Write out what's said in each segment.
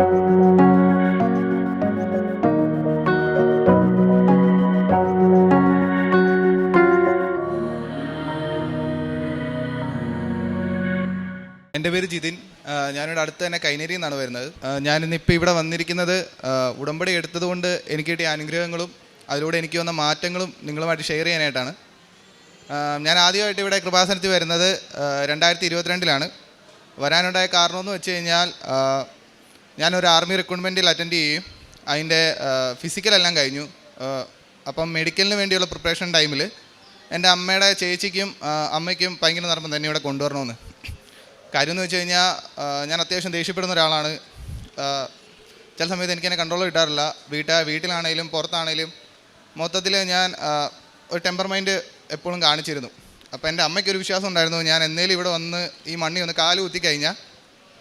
എൻ്റെ പേര് ജിതിൻ. ഞാനിവിടെ അടുത്ത് തന്നെ കൈനേരിയിൽ നിന്നാണ് വരുന്നത്. ഞാനിന്നിപ്പോൾ ഇവിടെ വന്നിരിക്കുന്നത് ഉടമ്പടി എടുത്തതുകൊണ്ട് എനിക്ക് കിട്ടിയ അനുഗ്രഹങ്ങളും അതിലൂടെ എനിക്ക് വന്ന മാറ്റങ്ങളും നിങ്ങളുമായിട്ട് ഷെയർ ചെയ്യാനായിട്ടാണ്. ഞാൻ ആദ്യമായിട്ട് ഇവിടെ കൃപാസനത്തിൽ വരുന്നത് 2022 വരാനുണ്ടായ കാരണമെന്ന് വെച്ച് കഴിഞ്ഞാൽ ഞാനൊരു ആർമി റിക്രൂട്ട്മെൻറ്റിൽ അറ്റൻഡ് ചെയ്യും. അതിൻ്റെ ഫിസിക്കലെല്ലാം കഴിഞ്ഞു. അപ്പം മെഡിക്കലിന് വേണ്ടിയുള്ള പ്രിപ്പറേഷൻ ടൈമിൽ എൻ്റെ അമ്മയുടെ ചേച്ചിക്കും അമ്മയ്ക്കും ഭയങ്കര നിർബന്ധം തന്നെ ഇവിടെ കൊണ്ടുവരണമെന്ന്. കാര്യം എന്ന് വെച്ച് കഴിഞ്ഞാൽ ഞാൻ അത്യാവശ്യം ദേഷ്യപ്പെടുന്ന ഒരാളാണ്. ചില സമയത്ത് എനിക്കെന്നെ കൺട്രോൾ കിട്ടാറില്ല. വീട്ടിലാണെങ്കിലും പുറത്താണെങ്കിലും മൊത്തത്തിൽ ഞാൻ ഒരു ടെമ്പർ മൈൻഡ് എപ്പോഴും കാണിച്ചിരുന്നു. അപ്പോൾ എൻ്റെ അമ്മയ്ക്കൊരു വിശ്വാസം ഉണ്ടായിരുന്നു, ഞാൻ എന്നേലും ഇവിടെ വന്ന് ഈ മണ്ണി ഒന്ന് കാല് കുത്തിക്കഴിഞ്ഞാൽ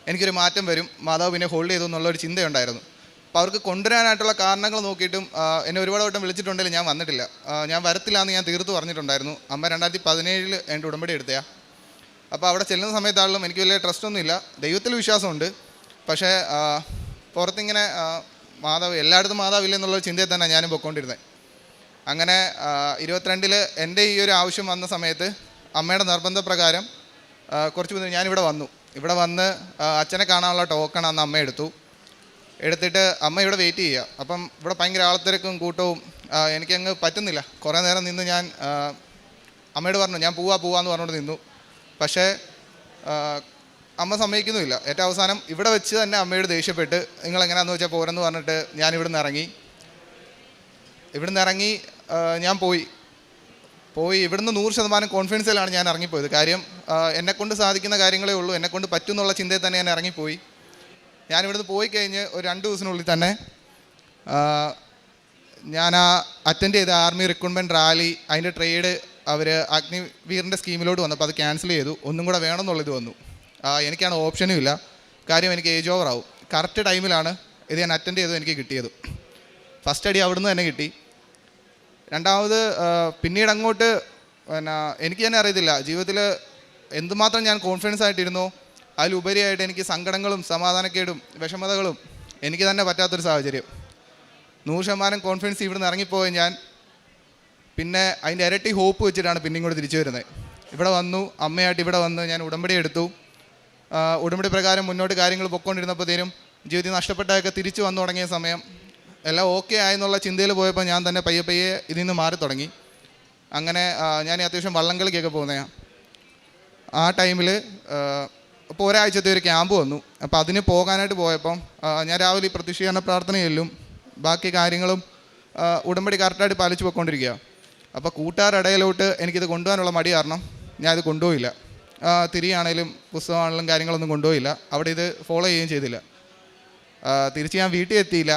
എനിക്കൊരു മാറ്റം വരും, മാതാവ് പിന്നെ ഹോൾഡ് ചെയ്തു എന്നുള്ളൊരു ചിന്തയുണ്ടായിരുന്നു. അപ്പോൾ അവർക്ക് കൊണ്ടുവരാനായിട്ടുള്ള കാരണങ്ങൾ നോക്കിയിട്ടും എന്നെ ഒരുപാട് വട്ടം വിളിച്ചിട്ടുണ്ടെങ്കിലും ഞാൻ വന്നിട്ടില്ല. ഞാൻ വരത്തില്ല എന്ന് ഞാൻ തീർത്ത് പറഞ്ഞിട്ടുണ്ടായിരുന്നു. അമ്മ 2017 എൻ്റെ ഉടമ്പടി എടുത്തയാ. അപ്പോൾ അവിടെ ചെല്ലുന്ന സമയത്താണെങ്കിലും എനിക്ക് വലിയ ട്രസ്റ്റൊന്നുമില്ല. ദൈവത്തിൽ വിശ്വാസമുണ്ട്, പക്ഷേ പുറത്തിങ്ങനെ മാതാവ് എല്ലായിടത്തും മാതാവില്ല എന്നുള്ളൊരു ചിന്തയിൽ തന്നെ ഞാനും പൊയ്ക്കൊണ്ടിരുന്നത്. അങ്ങനെ 22 എൻ്റെ ഈ ഒരു ആവശ്യം വന്ന സമയത്ത് അമ്മയുടെ നിർബന്ധപ്രകാരം കുറച്ച് മുന്നേ ഞാനിവിടെ വന്നു. ഇവിടെ വന്ന് അച്ഛനെ കാണാനുള്ള ടോക്കൺ അന്ന് അമ്മ എടുത്തിട്ട് അമ്മ ഇവിടെ വെയിറ്റ് ചെയ്യുക. അപ്പം ഇവിടെ ഭയങ്കര ആളത്തിരക്കും കൂട്ടവും എനിക്കങ്ങ് പറ്റുന്നില്ല. കുറേ നേരം നിന്ന് ഞാൻ അമ്മയോട് പറഞ്ഞു ഞാൻ പോവാന്ന് പറഞ്ഞുകൊണ്ട് നിന്നു. പക്ഷേ അമ്മ സമ്മതിക്കുന്നുമില്ല. ഏറ്റവും അവസാനം ഇവിടെ വെച്ച് തന്നെ അമ്മയോട് ദേഷ്യപ്പെട്ട് നിങ്ങളെങ്ങനെയാണെന്ന് വെച്ചാൽ പോരെന്ന് പറഞ്ഞിട്ട് ഞാൻ ഇവിടുന്ന് ഇറങ്ങി ഞാൻ പോയി ഇവിടുന്ന് 100% കോൺഫിഡൻസിലാണ് ഞാൻ ഇറങ്ങിപ്പോയത്. കാര്യം എന്നെക്കൊണ്ട് സാധിക്കുന്ന കാര്യങ്ങളേ ഉള്ളൂ, എന്നെക്കൊണ്ട് പറ്റുമെന്നുള്ള ചിന്തയിൽ തന്നെ ഞാൻ ഇറങ്ങിപ്പോയി. ഞാനിവിടുന്ന് പോയി കഴിഞ്ഞ് ഒരു 2 ദിവസത്തിനുള്ളിൽ തന്നെ ഞാൻ അറ്റൻഡ് ചെയ്ത ആർമി റിക്രൂട്ട്മെൻറ്റ് റാലി അതിൻ്റെ ട്രേഡ് അവർ അഗ്നിവീറിൻ്റെ സ്കീമിലോട്ട് വന്നപ്പോൾ അത് ക്യാൻസൽ ചെയ്തു. ഒന്നും കൂടെ വേണമെന്നുള്ളത് വന്നു. എനിക്കാണ് ഓപ്ഷനും ഇല്ല. കാര്യം എനിക്ക് ഏജ് ഓവർ ആവും. കറക്റ്റ് ടൈമിലാണ് ഇത് ഞാൻ അറ്റൻഡ് ചെയ്തത് എനിക്ക് കിട്ടിയത്. ഫസ്റ്റ് അടി അവിടുന്ന് തന്നെ കിട്ടി. രണ്ടാമത് പിന്നീട് അങ്ങോട്ട് എനിക്ക് തന്നെ അറിയത്തില്ല ജീവിതത്തിൽ എന്തുമാത്രം ഞാൻ കോൺഫിഡൻസ് ആയിട്ടിരുന്നോ അതിലുപരിയായിട്ട് എനിക്ക് സങ്കടങ്ങളും സമാധാനക്കേടും വിഷമതകളും എനിക്ക് തന്നെ പറ്റാത്തൊരു സാഹചര്യം. 100% കോൺഫിഡൻസ് ഇവിടുന്ന് ഇറങ്ങിപ്പോയി ഞാൻ. പിന്നെ അതിൻ്റെ ഇരട്ടി ഹോപ്പ് വെച്ചിട്ടാണ് പിന്നെ ഇങ്ങോട്ട് തിരിച്ചു വരുന്നത്. ഇവിടെ വന്നു, അമ്മയായിട്ട് ഇവിടെ വന്ന് ഞാൻ ഉടമ്പടി എടുത്തു. ഉടമ്പടി പ്രകാരം മുന്നോട്ട് കാര്യങ്ങൾ പൊയ്ക്കൊണ്ടിരുന്നപ്പോഴത്തേനും ജീവിതത്തിൽ നഷ്ടപ്പെട്ടതൊക്കെ തിരിച്ചു വന്നു തുടങ്ങിയ സമയം എല്ലാം ഓക്കെ ആയെന്നുള്ള ചിന്തയിൽ പോയപ്പോൾ ഞാൻ തന്നെ പയ്യെ ഇതിൽ നിന്ന് മാറി തുടങ്ങി. അങ്ങനെ ഞാൻ അത്യാവശ്യം വള്ളംകളിക്കൊക്കെ പോകുന്നതാണ്. ആ ടൈമിൽ ഇപ്പോൾ ഒരാഴ്ചത്തെ ഒരു ക്യാമ്പ് വന്നു. അപ്പോൾ അതിന് പോകാനായിട്ട് പോയപ്പം ഞാൻ രാവിലെ ഈ പ്രത്യക്ഷീകരണ പ്രാർത്ഥനയിലും ബാക്കി കാര്യങ്ങളും ഉടമ്പടി കറക്റ്റായിട്ട് പാലിച്ചു പോയിക്കൊണ്ടിരിക്കുക. അപ്പോൾ കൂട്ടുകാരിടയിലോട്ട് എനിക്കിത് കൊണ്ടുപോകാനുള്ള മടി കാരണം ഞാൻ ഇത് കൊണ്ടുപോയില്ല. തിരിയാണേലും പുസ്തകമാണെങ്കിലും കാര്യങ്ങളൊന്നും കൊണ്ടുപോയില്ല. അവിടെ ഇത് ഫോളോ ചെയ്യുകയും ചെയ്തില്ല. തിരിച്ച് ഞാൻ വീട്ടിൽ എത്തിയില്ല.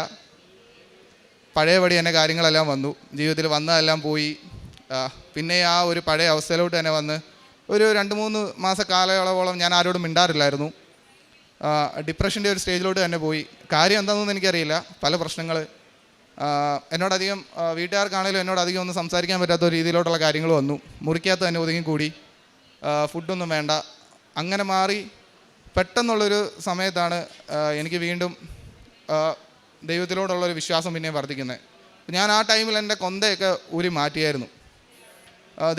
പഴയപടി തന്നെ കാര്യങ്ങളെല്ലാം വന്നു. ജീവിതത്തിൽ വന്നതെല്ലാം പോയി. പിന്നെ ആ ഒരു പഴയ അവസ്ഥയിലോട്ട് തന്നെ വന്ന് ഒരു 2-3 മാസ കാലയളവോളം ഞാൻ ആരോടും മിണ്ടാറില്ലായിരുന്നു. ഡിപ്രഷൻ്റെ ഒരു സ്റ്റേജിലോട്ട് തന്നെ പോയി. കാര്യം എന്താണെന്നൊന്നും എനിക്കറിയില്ല. പല പ്രശ്നങ്ങൾ എന്നോടധികം വീട്ടുകാർക്കാണെങ്കിലും എന്നോടധികം ഒന്നും സംസാരിക്കാൻ പറ്റാത്ത രീതിയിലോട്ടുള്ള കാര്യങ്ങൾ വന്നു. മുറിക്കകത്ത് തന്നെ ഒതുങ്ങിക്കൂടി, ഫുഡൊന്നും വേണ്ട. അങ്ങനെ മാറി പെട്ടെന്നുള്ളൊരു സമയത്താണ് എനിക്ക് വീണ്ടും ദൈവത്തിലോടുള്ളൊരു വിശ്വാസം പിന്നെയും വർദ്ധിക്കുന്നത്. ഞാൻ ആ ടൈമിൽ എൻ്റെ കൊന്തയൊക്കെ ഊരി മാറ്റിയായിരുന്നു.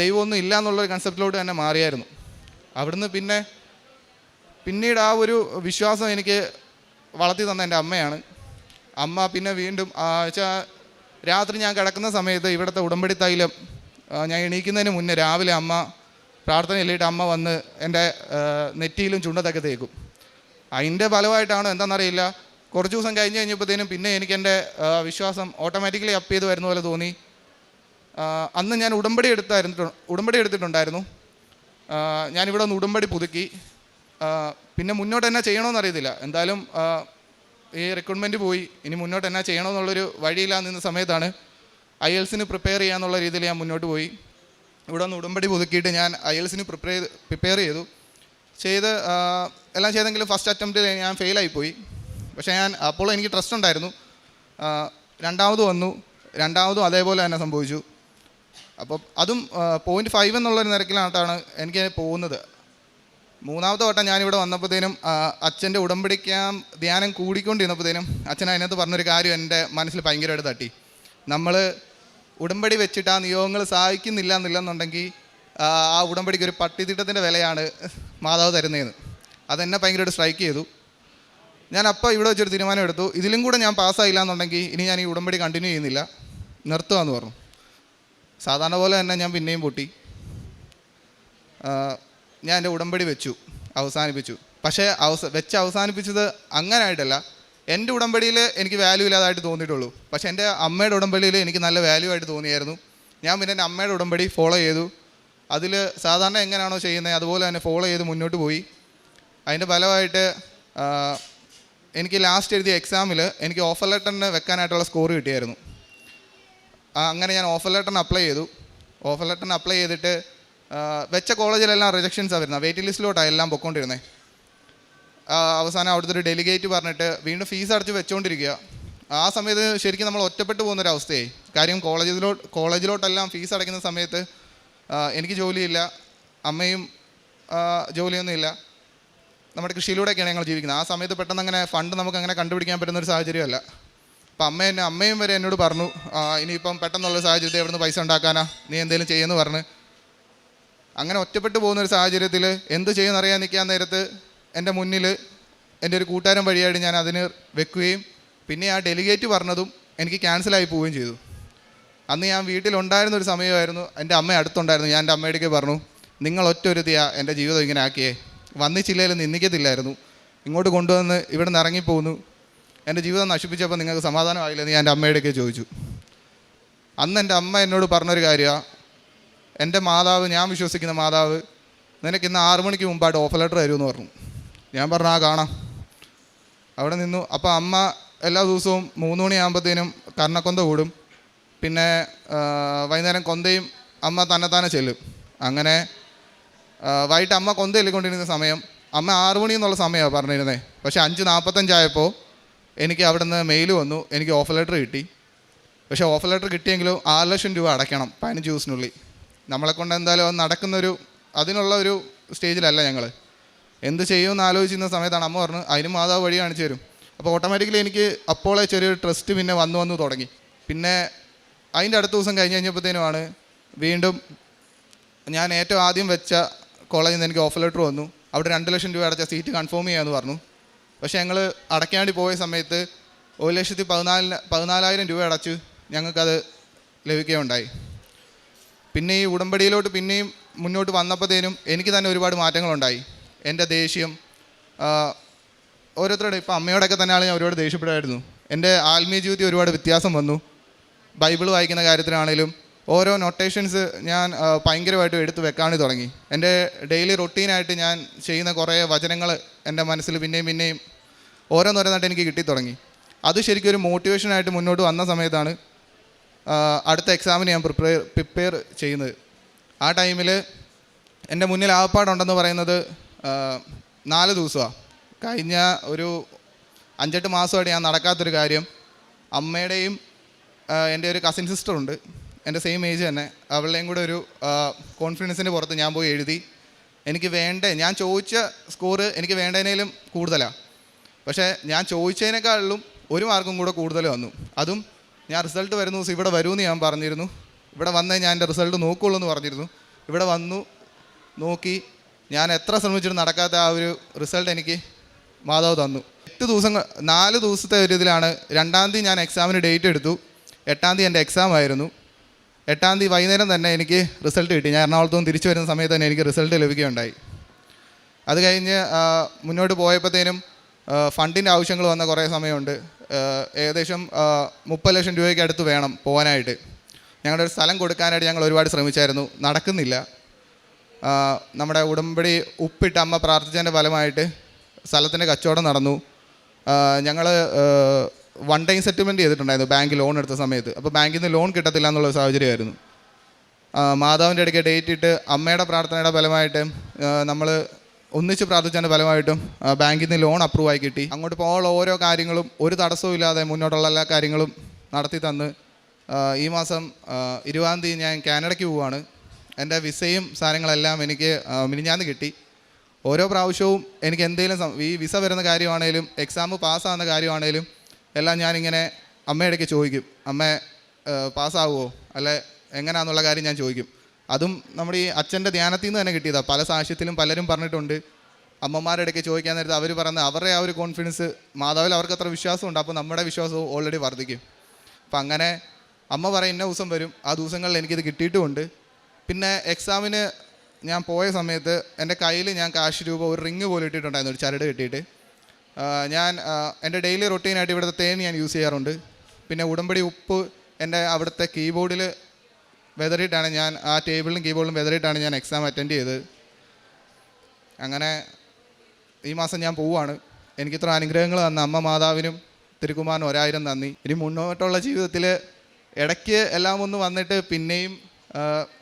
ദൈവമൊന്നും ഇല്ല എന്നുള്ളൊരു കൺസെപ്റ്റിലോട്ട് തന്നെ മാറിയായിരുന്നു. അവിടുന്ന് പിന്നീട് ആ ഒരു വിശ്വാസം എനിക്ക് വളർത്തി തന്ന എൻ്റെ അമ്മയാണ്. അമ്മ പിന്നെ വീണ്ടും രാത്രി ഞാൻ കിടക്കുന്ന സമയത്ത് ഇവിടുത്തെ ഉടമ്പടി തൈലം ഞാൻ എണീക്കുന്നതിന് മുന്നേ രാവിലെ അമ്മ പ്രാർത്ഥനയില്ലിട്ട് അമ്മ വന്ന് എൻ്റെ നെറ്റിയിലും ചുണ്ടത്തൊക്കെ തേക്കും. അതിൻ്റെ ഫലമായിട്ടാണോ എന്താണെന്നറിയില്ല, കുറച്ച് ദിവസം കഴിഞ്ഞപ്പോഴത്തേനും പിന്നെ എനിക്ക് എൻ്റെ വിശ്വാസം ഓട്ടോമാറ്റിക്കലി അപ്പ് ചെയ്ത് വരുന്ന പോലെ തോന്നി. അന്ന് ഞാൻ ഉടമ്പടി എടുത്തിട്ടുണ്ടായിരുന്നു. ഞാനിവിടെ ഒന്ന് ഉടമ്പടി പുതുക്കി. പിന്നെ മുന്നോട്ട് എന്നാ ചെയ്യണമെന്നറിയത്തില്ല. എന്തായാലും ഈ റിക്രൂട്ട്മെൻറ്റ് പോയി, ഇനി മുന്നോട്ട് എന്നാ ചെയ്യണമെന്നുള്ളൊരു വഴിയില്ലാതെ നിന്ന സമയത്താണ് IELTS പ്രിപ്പയർ ചെയ്യാന്നുള്ള രീതിയിൽ ഞാൻ മുന്നോട്ട് പോയി. ഇവിടെ ഒന്ന് ഉടമ്പടി പുതുക്കിയിട്ട് ഞാൻ IELTS പ്രിപ്പയർ ചെയ്ത് എല്ലാം ചെയ്തെങ്കിലും ഫസ്റ്റ് അറ്റംപ്റ്റിൽ ഞാൻ ഫെയിലായിപ്പോയി. പക്ഷേ അപ്പോൾ എനിക്ക് ട്രസ്റ്റ് ഉണ്ടായിരുന്നു. രണ്ടാമത് വന്നു, രണ്ടാമതും അതേപോലെ തന്നെ സംഭവിച്ചു. അപ്പോൾ അതും 0.5 എന്നുള്ളൊരു നിരക്കിലാണ് എനിക്ക് പോകുന്നത്. മൂന്നാമത്തെ വട്ടം ഞാനിവിടെ വന്നപ്പോഴത്തേനും അച്ഛൻ്റെ ഉടമ്പടിക്കാൻ ധ്യാനം കൂടിക്കൊണ്ടിരുന്നപ്പോഴത്തേനും അച്ഛൻ അതിനകത്ത് പറഞ്ഞൊരു കാര്യം എൻ്റെ മനസ്സിൽ ഭയങ്കരമായിട്ട് തട്ടി. നമ്മൾ ഉടമ്പടി വെച്ചിട്ട് ആ നിയോഗങ്ങൾ സഹായിക്കുന്നില്ല എന്നുണ്ടെങ്കിൽ ആ ഉടമ്പടിക്ക് ഒരു പട്ടിത്തിട്ടത്തിൻ്റെ വിലയാണ് മാതാവ് തരുന്നതെന്ന്. അതെന്നെ ഭയങ്കരമായിട്ട് സ്ട്രൈക്ക് ചെയ്തു. ഞാൻ അപ്പോൾ ഇവിടെ വെച്ചൊരു തീരുമാനം എടുത്തു, ഇതിലും കൂടെ ഞാൻ പാസ്സായില്ല എന്നുണ്ടെങ്കിൽ ഇനി ഞാൻ ഈ ഉടമ്പടി കണ്ടിന്യൂ ചെയ്യുന്നില്ല, നിർത്തുകയെന്ന് പറഞ്ഞു. സാധാരണ പോലെ തന്നെ ഞാൻ പിന്നെയും പൊട്ടി. ഞാൻ എൻ്റെ ഉടമ്പടി അവസാനിപ്പിച്ചു. പക്ഷേ അവസാനിപ്പിച്ചത് അങ്ങനെ ആയിട്ടല്ല. എൻ്റെ ഉടമ്പടിയിൽ എനിക്ക് വാല്യൂ ഇല്ലാതായിട്ട് തോന്നിയിട്ടുള്ളൂ. പക്ഷേ എൻ്റെ അമ്മയുടെ ഉടമ്പടിയിൽ എനിക്ക് നല്ല വാല്യൂ ആയിട്ട് തോന്നിയായിരുന്നു. ഞാൻ പിന്നെ എൻ്റെ അമ്മയുടെ ഉടമ്പടി ഫോളോ ചെയ്തു. അതിൽ സാധാരണ എങ്ങനെയാണോ ചെയ്യുന്നത് അതുപോലെ തന്നെ ഫോളോ ചെയ്ത് മുന്നോട്ട് പോയി. അതിൻ്റെ ഫലമായിട്ട് എനിക്ക് ലാസ്റ്റ് എഴുതിയ എക്സാമിൽ എനിക്ക് ഓഫർ ലെറ്ററിന് വെക്കാനായിട്ടുള്ള സ്കോർ കിട്ടിയായിരുന്നു. അങ്ങനെ ഞാൻ ഓഫർ ലെറ്ററിന് അപ്ലൈ ചെയ്തിട്ട് വെച്ച കോളേജിലെല്ലാം റിജക്ഷൻസാണ് വരുന്നത്. വെയിറ്റിംഗ് ലിസ്റ്റിലോട്ടാണ് എല്ലാം പൊയ്ക്കൊണ്ടിരുന്നത്. അവസാനം അവിടുത്തെ ഒരു ഡെലിഗേറ്റ് പറഞ്ഞിട്ട് വീണ്ടും ഫീസ് അടച്ച് വെച്ചുകൊണ്ടിരിക്കുക. ആ സമയത്ത് ശരിക്കും നമ്മൾ ഒറ്റപ്പെട്ടു പോകുന്നൊരവസ്ഥയായി. കാര്യം കോളേജിലോട്ടെല്ലാം ഫീസ് അടയ്ക്കുന്ന സമയത്ത് എനിക്ക് ജോലിയില്ല, അമ്മയും ജോലിയൊന്നുമില്ല. നമ്മുടെ കൃഷിയിലൂടെയൊക്കെയാണ് ഞങ്ങൾ ജീവിക്കുന്നത്. ആ സമയത്ത് പെട്ടെന്ന് അങ്ങനെ ഫണ്ട് നമുക്ക് അങ്ങനെ കണ്ടുപിടിക്കാൻ പറ്റുന്നൊരു സാഹചര്യമല്ല. അപ്പം അമ്മയും വരെ എന്നോട് പറഞ്ഞു, ഇനിയിപ്പം പെട്ടെന്നുള്ള സാഹചര്യത്തിൽ എവിടെ നിന്ന് പൈസ ഉണ്ടാക്കാനാ, നീ എന്തെങ്കിലും ചെയ്യുമെന്ന് പറഞ്ഞ്. അങ്ങനെ ഒറ്റപ്പെട്ടു പോകുന്നൊരു സാഹചര്യത്തിൽ എന്ത് ചെയ്യുമെന്നറിയാൻ നിൽക്കാൻ നേരത്ത് എൻ്റെ മുന്നിൽ എൻ്റെ ഒരു കൂട്ടുകാരൻ വഴിയായിട്ട് ഞാൻ അതിന് വെക്കുകയും പിന്നെ ആ ഡെലിഗേറ്റ് പറഞ്ഞതും എനിക്ക് ക്യാൻസലായി പോവുകയും ചെയ്തു. അന്ന് ഞാൻ വീട്ടിലുണ്ടായിരുന്നൊരു സമയമായിരുന്നു. എൻ്റെ അമ്മ അടുത്തുണ്ടായിരുന്നു. ഞാൻ എൻ്റെ അമ്മയുടെക്ക് പറഞ്ഞു, നിങ്ങൾ ഒറ്റൊരുത്തിയാ എൻ്റെ ജീവിതം ഇങ്ങനെ ആക്കിയേ, വന്നിച്ചില്ലേലും നിന്ദിക്കത്തില്ലായിരുന്നു, ഇങ്ങോട്ട് കൊണ്ടുവന്ന് ഇവിടെ നിന്ന് ഇറങ്ങിപ്പോകുന്നു, എൻ്റെ ജീവിതം നശിപ്പിച്ചപ്പോൾ നിങ്ങൾക്ക് സമാധാനമായില്ലെന്ന് ഞാൻ എൻ്റെ അമ്മയുടെക്ക് ചോദിച്ചു. അന്ന് എൻ്റെ അമ്മ എന്നോട് പറഞ്ഞൊരു കാര്യമാണ്, എൻ്റെ മാതാവ്, ഞാൻ വിശ്വസിക്കുന്ന മാതാവ്, നിനക്ക് ഇന്ന് 6 മണിക്ക് മുമ്പായിട്ട് ഓഫർ ലെറ്റർ തരുമെന്ന് പറഞ്ഞു. ഞാൻ പറഞ്ഞു കാണാം. അവിടെ നിന്നു. അപ്പോൾ അമ്മ എല്ലാ ദിവസവും 3 മണിയാകുമ്പോഴത്തേനും കർണക്കൊന്ത കൂടും. പിന്നെ വൈകുന്നേരം കൊന്തയും അമ്മ തന്നെത്താനെ ചെല്ലും. അങ്ങനെ വൈകിട്ട് അമ്മ കൊന്ത ചൊല്ലിക്കൊണ്ടിരുന്ന സമയം അമ്മ 6 മണി എന്നുള്ള സമയമാണ് പറഞ്ഞിരുന്നത്. പക്ഷേ 5:45 ആയപ്പോൾ എനിക്ക് അവിടെ നിന്ന് മെയിൽ വന്നു, എനിക്ക് ഓഫർ ലെറ്റർ കിട്ടി. പക്ഷേ ഓഫർ ലെറ്റർ കിട്ടിയെങ്കിലും 6 ലക്ഷം രൂപ അടയ്ക്കണം 15 ദിവസത്തിനുള്ളിൽ. നമ്മളെക്കൊണ്ട് എന്തായാലും അത് അതിനുള്ള ഒരു സ്റ്റേജിലല്ല ഞങ്ങൾ. എന്ത് ചെയ്യുമെന്ന് ആലോചിക്കുന്ന സമയത്താണ് അമ്മ പറഞ്ഞു, അതിന് മാതാവ് വഴി കാണിച്ചു തരും. അപ്പോൾ ഓട്ടോമാറ്റിക്കലി എനിക്ക് അപ്പോളെ ചെറിയൊരു ട്രസ്റ്റ് പിന്നെ വന്നു തുടങ്ങി. പിന്നെ അതിൻ്റെ അടുത്ത ദിവസം കഴിഞ്ഞപ്പോഴത്തേനുമാണ് വീണ്ടും ഞാൻ ഏറ്റവും ആദ്യം വെച്ച കോളേജിൽ നിന്ന് എനിക്ക് ഓഫർ ലെറ്റർ വന്നു. അവിടെ 2 ലക്ഷം രൂപ അടച്ച സീറ്റ് കൺഫേം ചെയ്യാമെന്ന് പറഞ്ഞു. പക്ഷേ ഞങ്ങൾ അടയ്ക്കാൻ വേണ്ടി പോയ സമയത്ത് 1,14,000 രൂപ അടച്ച് ഞങ്ങൾക്കത് ലഭിക്കുകയുണ്ടായി. പിന്നെ ഈ ഉടമ്പടിയിലോട്ട് പിന്നെയും മുന്നോട്ട് വന്നപ്പോഴത്തേനും എനിക്ക് തന്നെ ഒരുപാട് മാറ്റങ്ങളുണ്ടായി. എൻ്റെ ദേഷ്യം ഓരോരുത്തരുടെ, ഇപ്പോൾ അമ്മയോടൊക്കെ തന്നെയാണ് ഞാൻ ഒരുപാട് ദേഷ്യപ്പെടുമായിരുന്നു. എൻ്റെ ആത്മീയ ജീവിതത്തിൽ ഒരുപാട് വ്യത്യാസം വന്നു. ബൈബിൾ വായിക്കുന്ന കാര്യത്തിലാണെങ്കിലും ഓരോ നൊട്ടേഷൻസ് ഞാൻ ഭയങ്കരമായിട്ട് എടുത്ത് വെക്കാൻ തുടങ്ങി. എൻ്റെ ഡെയിലി റൊട്ടീനായിട്ട് ഞാൻ ചെയ്യുന്ന കുറേ വചനങ്ങൾ എൻ്റെ മനസ്സിൽ പിന്നെയും ഓരോന്നോരോന്നായിട്ട് എനിക്ക് കിട്ടിത്തുടങ്ങി. അത് ശരിക്കും ഒരു മോട്ടിവേഷനായിട്ട് മുന്നോട്ട് വന്ന സമയത്താണ് അടുത്ത എക്സാമിന് ഞാൻ പ്രിപ്പയർ ചെയ്യുന്നത്. ആ ടൈമിൽ എൻ്റെ മുന്നിൽ ആകപ്പാടുണ്ടെന്ന് പറയുന്നത് 4 ദിവസമാണ്. കഴിഞ്ഞ ഒരു 5-8 മാസമായിട്ട് ഞാൻ നടക്കാത്തൊരു കാര്യം, അമ്മയുടെയും എൻ്റെ ഒരു കസിൻ സിസ്റ്ററുണ്ട്, എൻ്റെ സെയിം ഏജ് തന്നെ, അവളുടെയും കൂടെ ഒരു കോൺഫിഡൻസിൻ്റെ പുറത്ത് ഞാൻ പോയി എഴുതി. ഞാൻ ചോദിച്ച സ്കോറ് എനിക്ക് വേണ്ടതിനേലും കൂടുതലാണ്. പക്ഷേ ഞാൻ ചോദിച്ചതിനേക്കാളും 1 മാർക്കും കൂടെ കൂടുതൽ വന്നു. അതും ഞാൻ റിസൾട്ട് വരുന്ന ദിവസം ഇവിടെ വരുമെന്ന് ഞാൻ പറഞ്ഞിരുന്നു. ഇവിടെ വന്നേ ഞാൻ എൻ്റെ റിസൾട്ട് നോക്കുള്ളൂ എന്ന് പറഞ്ഞിരുന്നു. ഇവിടെ വന്നു നോക്കി, ഞാൻ എത്ര ശ്രമിച്ചിട്ട് നടക്കാത്ത ആ ഒരു റിസൾട്ട് എനിക്ക് മാതാവ് തന്നു. 4 ദിവസത്തെ ഒരു ഇതിലാണ് 2-ാം തീയതി ഞാൻ എക്സാമിന് ഡേറ്റ് എടുത്തു. 8-ാം തീയതി എൻ്റെ എക്സാം ആയിരുന്നു. 8-ാം തീയതി വൈകുന്നേരം തന്നെ എനിക്ക് റിസൾട്ട് കിട്ടി. ഞാൻ എറണാകുളത്ത് നിന്ന് തിരിച്ചു വരുന്ന സമയത്ത് തന്നെ എനിക്ക് റിസൾട്ട് ലഭിക്കുകയുണ്ടായി. അത് കഴിഞ്ഞ് മുന്നോട്ട് പോയപ്പോഴത്തേനും ഫണ്ടിൻ്റെ ആവശ്യങ്ങൾ വന്ന കുറേ സമയമുണ്ട്. ഏകദേശം 30 ലക്ഷം രൂപയ്ക്ക് അടുത്ത് വേണം പോകാനായിട്ട്. ഞങ്ങളുടെ ഒരു സ്ഥലം കൊടുക്കാനായിട്ട് ഞങ്ങൾ ഒരുപാട് ശ്രമിച്ചായിരുന്നു, നടക്കുന്നില്ല. നമ്മുടെ ഉടമ്പടി ഉപ്പിട്ട് അമ്മ പ്രാർത്ഥിച്ചതിൻ്റെ ഫലമായിട്ട് സ്ഥലത്തിൻ്റെ കച്ചവടം നടന്നു. ഞങ്ങൾ 1 ടൈം സെറ്റിൽമെൻറ്റ് ചെയ്തിട്ടുണ്ടായിരുന്നു ബാങ്ക് ലോൺ എടുത്ത സമയത്ത്. അപ്പോൾ ബാങ്കിൽ നിന്ന് ലോൺ കിട്ടത്തില്ല എന്നുള്ള സാഹചര്യമായിരുന്നു. മാതാവിൻ്റെ ഇടയ്ക്ക് ഡേറ്റ് ഇട്ട് അമ്മയുടെ പ്രാർത്ഥനയുടെ ഫലമായിട്ട് നമ്മൾ ഒന്നിച്ച് പ്രാർത്ഥിച്ചതിൻ്റെ ഫലമായിട്ടും ബാങ്കിൽ നിന്ന് ലോൺ അപ്രൂവ് ആയി കിട്ടി. അങ്ങോട്ട് പോകാനുള്ള ഓരോ കാര്യങ്ങളും ഒരു തടസ്സവും ഇല്ലാതെ മുന്നോട്ടുള്ള എല്ലാ കാര്യങ്ങളും നടത്തി തന്ന് ഈ മാസം 20-ാം തീയതി ഞാൻ കാനഡയ്ക്ക് പോവുകയാണ്. എൻ്റെ വിസയും സാധനങ്ങളെല്ലാം എനിക്ക് മിനിഞ്ഞാന്ന് കിട്ടി. ഓരോ പ്രാവശ്യവും എനിക്ക് എന്തെങ്കിലും ഈ വിസ വരുന്ന കാര്യമാണേലും എക്സാം പാസ്സാകുന്ന കാര്യമാണേലും എല്ലാം ഞാനിങ്ങനെ അമ്മയിടയ്ക്ക് ചോദിക്കും, അമ്മ പാസ്സാവുമോ അല്ലെ എങ്ങനെയാണെന്നുള്ള കാര്യം ഞാൻ ചോദിക്കും. അതും നമ്മുടെ ഈ അച്ഛൻ്റെ ധ്യാനത്തിൽ നിന്ന് തന്നെ കിട്ടിയതാണ്. പല സാക്ഷ്യത്തിലും പലരും പറഞ്ഞിട്ടുണ്ട്, അമ്മമാരുടെ ഇടയ്ക്ക് ചോദിക്കാൻ നേരത്തെ അവർ പറയുന്നത് അവരുടെ ആ ഒരു കോൺഫിഡൻസ് മാതാവിൽ അവർക്ക് അത്ര വിശ്വാസമുണ്ട്, അപ്പോൾ നമ്മുടെ വിശ്വാസവും ഓൾറെഡി വർദ്ധിക്കും. അപ്പം അങ്ങനെ അമ്മ പറയും ഇന്ന ദിവസം വരും, ആ ദിവസങ്ങളിൽ എനിക്കിത് കിട്ടിയിട്ടുമുണ്ട്. പിന്നെ എക്സാമിന് ഞാൻ പോയ സമയത്ത് എൻ്റെ കയ്യിൽ ഞാൻ കാശ് രൂപ ഒരു റിങ് പോലും ഇട്ടിട്ടുണ്ടായിരുന്നു, ഒരു ചരട് കെട്ടിയിട്ട്. ഞാൻ എൻ്റെ ഡെയിലി റൊട്ടീനായിട്ട് ഇവിടുത്തെ തേൻ ഞാൻ യൂസ് ചെയ്യാറുണ്ട്. പിന്നെ ഉടമ്പടി ഉപ്പ് എൻ്റെ അവിടുത്തെ കീബോർഡിൽ വെതറിയിട്ടാണ് ഞാൻ, ആ ടേബിളിലും കീബോർഡിലും വെതറിയിട്ടാണ് ഞാൻ എക്സാം അറ്റൻഡ് ചെയ്തത്. അങ്ങനെ ഈ മാസം ഞാൻ പോവുകയാണ്. എനിക്കിത്ര അനുഗ്രഹങ്ങൾ തന്ന അമ്മ മാതാവിനും തിരുക്കുമാരനും 1000 നന്ദി. ഇനി മുന്നോട്ടുള്ള ജീവിതത്തിൽ ഇടയ്ക്ക് എല്ലാം ഒന്ന് വന്നിട്ട് പിന്നെയും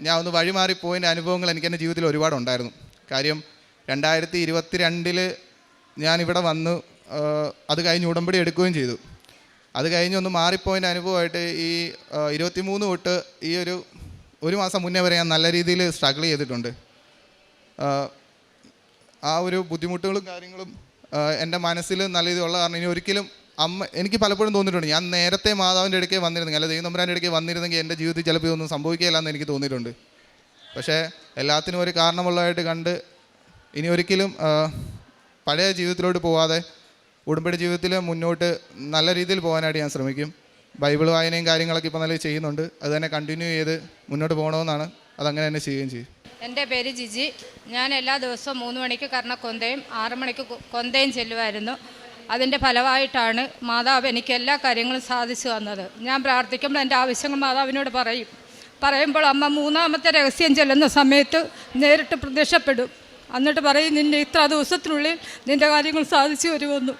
ഞാൻ ഒന്ന് വഴിമാറിപ്പോയതിൻ്റെ അനുഭവങ്ങൾ എനിക്ക് എൻ്റെ ജീവിതത്തിൽ ഒരുപാടുണ്ടായിരുന്നു. കാര്യം 2022 ഞാനിവിടെ വന്നു, അത് കഴിഞ്ഞ് ഉടമ്പടി എടുക്കുകയും ചെയ്തു. അത് കഴിഞ്ഞ് ഒന്ന് മാറിപ്പോയതിൻ്റെ അനുഭവമായിട്ട് ഈ 23 തൊട്ട് ഈ ഒരു മാസം മുന്നേ വരെ ഞാൻ നല്ല രീതിയിൽ സ്ട്രഗിൾ ചെയ്തിട്ടുണ്ട്. ആ ഒരു ബുദ്ധിമുട്ടുകളും കാര്യങ്ങളും എൻ്റെ മനസ്സിൽ നല്ല രീതിയിലുള്ള കാരണം ഇനി ഒരിക്കലും എനിക്ക് പലപ്പോഴും തോന്നിയിട്ടുണ്ട്, ഞാൻ നേരത്തെ മാതാവിൻ്റെ ഇടയ്ക്ക് വന്നിരുന്നെങ്കിൽ അല്ലെ ദൈവം തമ്പുരാൻ്റെ ഇടയ്ക്ക് വന്നിരുന്നെങ്കിൽ എൻ്റെ ജീവിതത്തിൽ ചിലപ്പോൾ ഇതൊന്നും സംഭവിക്കുകയില്ല എന്ന് എനിക്ക് തോന്നിയിട്ടുണ്ട്. പക്ഷേ എല്ലാത്തിനും ഒരു കാരണമുള്ളതായിട്ട് കണ്ട് ഇനി ഒരിക്കലും പഴയ ജീവിതത്തിലോട്ട് പോവാതെ ഉടമ്പടി ജീവിതത്തിൽ മുന്നോട്ട് നല്ല രീതിയിൽ പോകാനായിട്ട് ഞാൻ ശ്രമിക്കും. ബൈബിൾ വായനയും കാര്യങ്ങളൊക്കെ ഇപ്പോൾ നല്ല ചെയ്യുന്നുണ്ട്. അത് തന്നെ കണ്ടിന്യൂ ചെയ്ത് മുന്നോട്ട് പോകണമെന്നാണ്, അതങ്ങനെ തന്നെ ചെയ്യുകയും ചെയ്യും. എൻ്റെ പേര് ജിജി. ഞാൻ എല്ലാ ദിവസവും 3 മണിക്ക് കർണക്കൊന്തയും 6 മണിക്ക് കൊന്തയും ചെല്ലുമായിരുന്നു. അതിൻ്റെ ഫലമായിട്ടാണ് മാതാവ് എനിക്ക് എല്ലാ കാര്യങ്ങളും സാധിച്ചു തന്നത്. ഞാൻ പ്രാർത്ഥിക്കുമ്പോൾ എൻ്റെ ആവശ്യങ്ങൾ മാതാവിനോട് പറയുമ്പോൾ അമ്മ 3ാമത്തെ രഹസ്യം ചെല്ലുന്ന സമയത്ത് നേരിട്ട് പ്രത്യക്ഷപ്പെടും. എന്നിട്ട് പറയും, നിൻ്റെ ഇത്ര ദിവസത്തിനുള്ളിൽ നിൻ്റെ കാര്യങ്ങൾ സാധിച്ചു വരുമെന്നു.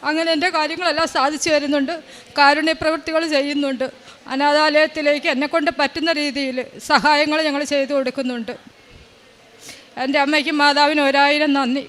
അങ്ങനെ എൻ്റെ കാര്യങ്ങളെല്ലാം സാധിച്ചു വരുന്നുണ്ട്. കാരുണ്യ പ്രവൃത്തികൾ ചെയ്യുന്നുണ്ട്. അനാഥാലയത്തിലേക്ക് എന്നെക്കൊണ്ട് പറ്റുന്ന രീതിയിൽ സഹായങ്ങൾ ഞങ്ങൾ ചെയ്തു കൊടുക്കുന്നുണ്ട്. എൻ്റെ അമ്മയ്ക്കും മാതാവിന് 1000 നന്ദി.